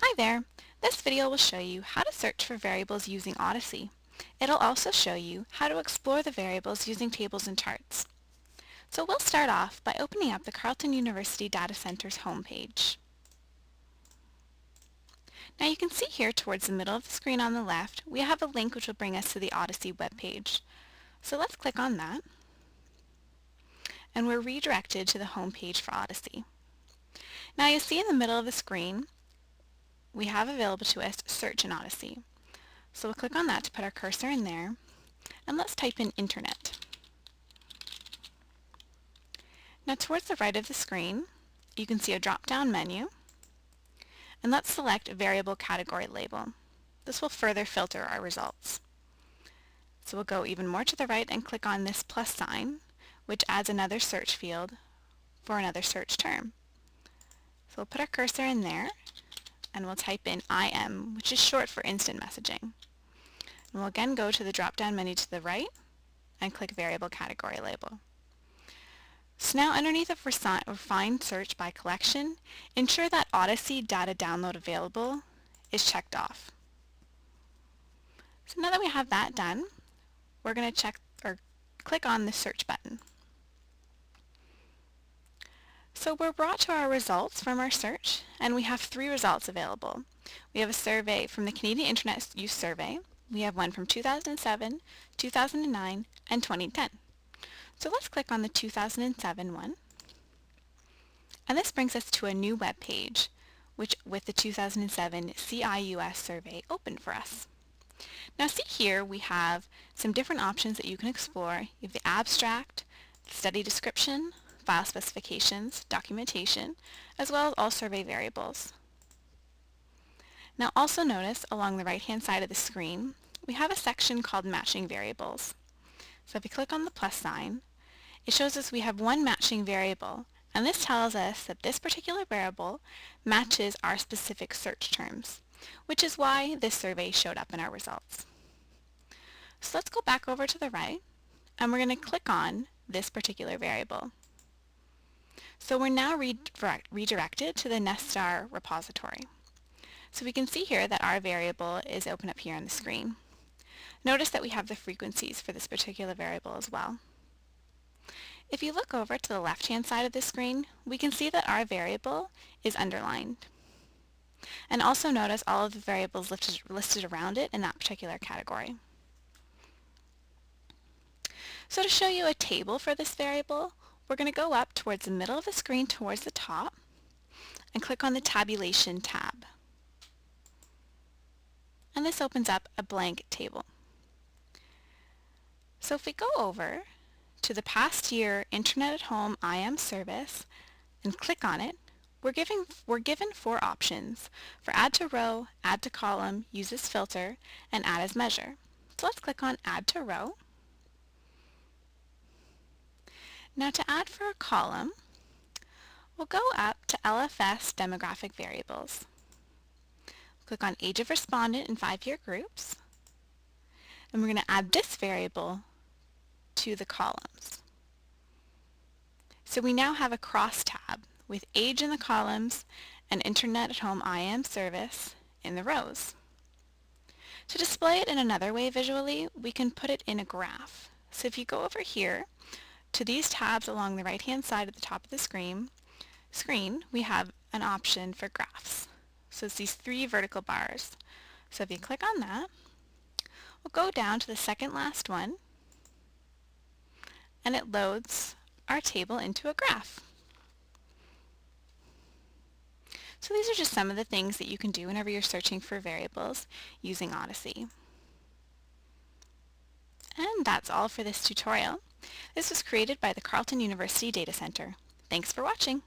Hi there! This video will show you how to search for variables using Odesi. It'll also show you how to explore the variables using tables and charts. So we'll start off by opening up the Carleton University Data Center's homepage. Now you can see here towards the middle of the screen on the left, we have a link which will bring us to the Odesi webpage. So let's click on that, and we're redirected to the homepage for Odesi. Now you see in the middle of the screen, we have available to us Search in Odesi. So we'll click on that to put our cursor in there, and let's type in Internet. Now towards the right of the screen, you can see a drop-down menu, and let's select a variable category label. This will further filter our results. So we'll go even more to the right and click on this plus sign, which adds another search field for another search term. So we'll put our cursor in there, and we'll type in IM, which is short for instant messaging. And we'll again go to the drop-down menu to the right and click Variable Category Label. So now underneath of Refine Search by Collection, ensure that Odesi Data Download Available is checked off. So now that we have that done, we're going to click on the Search button. So we're brought to our results from our search, and we have three results available. We have a survey from the Canadian Internet Use Survey. We have one from 2007, 2009, and 2010. So let's click on the 2007 one. And this brings us to a new web page, with the 2007 CIUS survey open for us. Now see here we have some different options that you can explore. You have the abstract, study description, file specifications, documentation, as well as all survey variables. Now also notice along the right-hand side of the screen, we have a section called Matching Variables. So if we click on the plus sign, it shows us we have one matching variable, and this tells us that this particular variable matches our specific search terms, which is why this survey showed up in our results. So let's go back over to the right, and we're going to click on this particular variable. So we're now redirected to the Nestar repository. So we can see here that our variable is open up here on the screen. Notice that we have the frequencies for this particular variable as well. If you look over to the left-hand side of the screen, we can see that our variable is underlined. And also notice all of the variables listed around it in that particular category. So to show you a table for this variable, we're going to go up towards the middle of the screen towards the top and click on the Tabulation tab. And this opens up a blank table. So if we go over to the past year Internet at Home IM service and click on it, we're given four options for Add to Row, Add to Column, Use as Filter, and Add as Measure. So let's click on Add to Row. Now to add for a column, we'll go up to LFS Demographic Variables. Click on Age of Respondent in 5-year groups, and we're going to add this variable to the columns. So we now have a cross tab with age in the columns and Internet at Home IM service in the rows. To display it in another way visually, we can put it in a graph. So if you go over here to these tabs along the right-hand side at the top of the screen, we have an option for graphs. So it's these three vertical bars. So if you click on that, we'll go down to the second last one, and it loads our table into a graph. So these are just some of the things that you can do whenever you're searching for variables using Odesi. And that's all for this tutorial. This was created by the Carleton University Data Center. Thanks for watching.